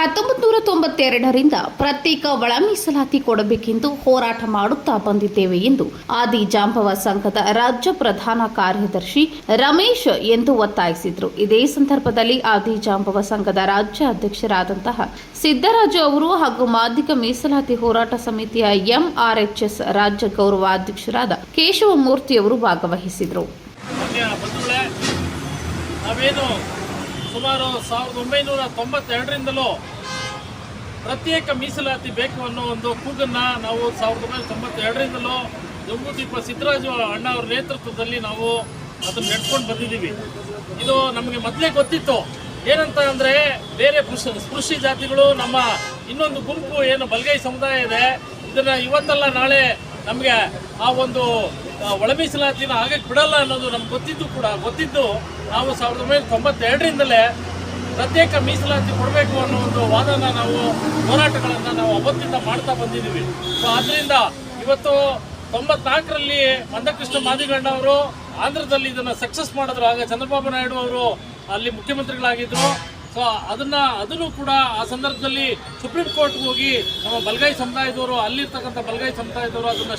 1992ರಿಂದ ಪ್ರತ್ಯೇಕ ಒಳ ಮೀಸಲಾತಿ ಕೊಡಬೇಕೆಂದು ಹೋರಾಟ ಮಾಡುತ್ತಾ ಬಂದಿದ್ದೇವೆ ಎಂದು ಆದಿ ಜಾಂಬವ ಸಂಘದ ರಾಜ್ಯ ಪ್ರಧಾನ ಕಾರ್ಯದರ್ಶಿ ರಮೇಶ್ ಎಂದು ಒತ್ತಾಯಿಸಿದರು. ಇದೇ ಸಂದರ್ಭದಲ್ಲಿ ಆದಿ ಜಾಂಬವ ಸಂಘದ ರಾಜ್ಯ ಅಧ್ಯಕ್ಷರಾದಂತಹ ಸಿದ್ದರಾಜು ಅವರು ಹಾಗೂ ಮಾದಿಗ ಮೀಸಲಾತಿ ಹೋರಾಟ ಸಮಿತಿಯ ಎಂಆರ್ಎಚ್ಎಸ್ ರಾಜ್ಯ ಗೌರವಾಧ್ಯಕ್ಷರಾದ ಕೇಶವಮೂರ್ತಿ ಅವರು ಭಾಗವಹಿಸಿದರು. ಸುಮಾರು 1992ರಿಂದಲೂ ಪ್ರತ್ಯೇಕ ಮೀಸಲಾತಿ ಬೇಕು ಅನ್ನೋ ಒಂದು ಕೂಗನ್ನು ನಾವು 1992ರಿಂದಲೂ ಜಂಬೂದೀಪ ಸಿದ್ದರಾಜು ಅಣ್ಣ ಅವರ ನೇತೃತ್ವದಲ್ಲಿ ನಾವು ಅದನ್ನು ನಡೆಸ್ಕೊಂಡು ಬಂದಿದ್ದೀವಿ. ಇದು ನಮಗೆ ಮೊದಲೇ ಗೊತ್ತಿತ್ತು. ಏನಂತ ಅಂದರೆ ಬೇರೆ ಸ್ಪೃಶ್ಯ ಜಾತಿಗಳು ನಮ್ಮ ಇನ್ನೊಂದು ಗುಂಪು ಏನು ಬಲಗೈ ಸಮುದಾಯ ಇದೆ, ಇದನ್ನು ಇವತ್ತಲ್ಲ ನಾಳೆ ನಮಗೆ ಆ ಒಂದು ಒಳ ಮೀಸಲಾತಿನ ಆಗಕ್ಕೆ ಬಿಡಲ್ಲ ಅನ್ನೋದು ನಮ್ಗೆ ಗೊತ್ತಿದ್ದು ನಾವು 1992ರಿಂದಲೇ ಪ್ರತ್ಯೇಕ ಮೀಸಲಾತಿ ಕೊಡಬೇಕು ಅನ್ನೋ ಒಂದು ವಾದನ ಹೋರಾಟಗಳನ್ನು ನಾವು ಅವತ್ತಿಂದ ಮಾಡ್ತಾ ಬಂದಿದ್ದೀವಿ. ಸೊ ಆದ್ದರಿಂದ ಇವತ್ತು 94ರಲ್ಲಿ ಮಂದಕೃಷ್ಣ ಮಾದಿಗಣ್ಣ ಅವರು ಆಂಧ್ರದಲ್ಲಿ ಇದನ್ನು ಸಕ್ಸಸ್ ಮಾಡಿದ್ರು. ಆಗ ಚಂದ್ರಬಾಬು ನಾಯ್ಡು ಅವರು ಅಲ್ಲಿ ಮುಖ್ಯಮಂತ್ರಿಗಳಾಗಿದ್ದರು. ಸೊ ಅದನ್ನು ಕೂಡ ಆ ಸಂದರ್ಭದಲ್ಲಿ ಸುಪ್ರೀಂ ಕೋರ್ಟ್ಗೆ ಹೋಗಿ ನಮ್ಮ ಬಲಗೈ ಸಮುದಾಯದವರು, ಅಲ್ಲಿರ್ತಕ್ಕಂಥ ಬಲಗೈ ಸಮುದಾಯದವರು ಅದನ್ನು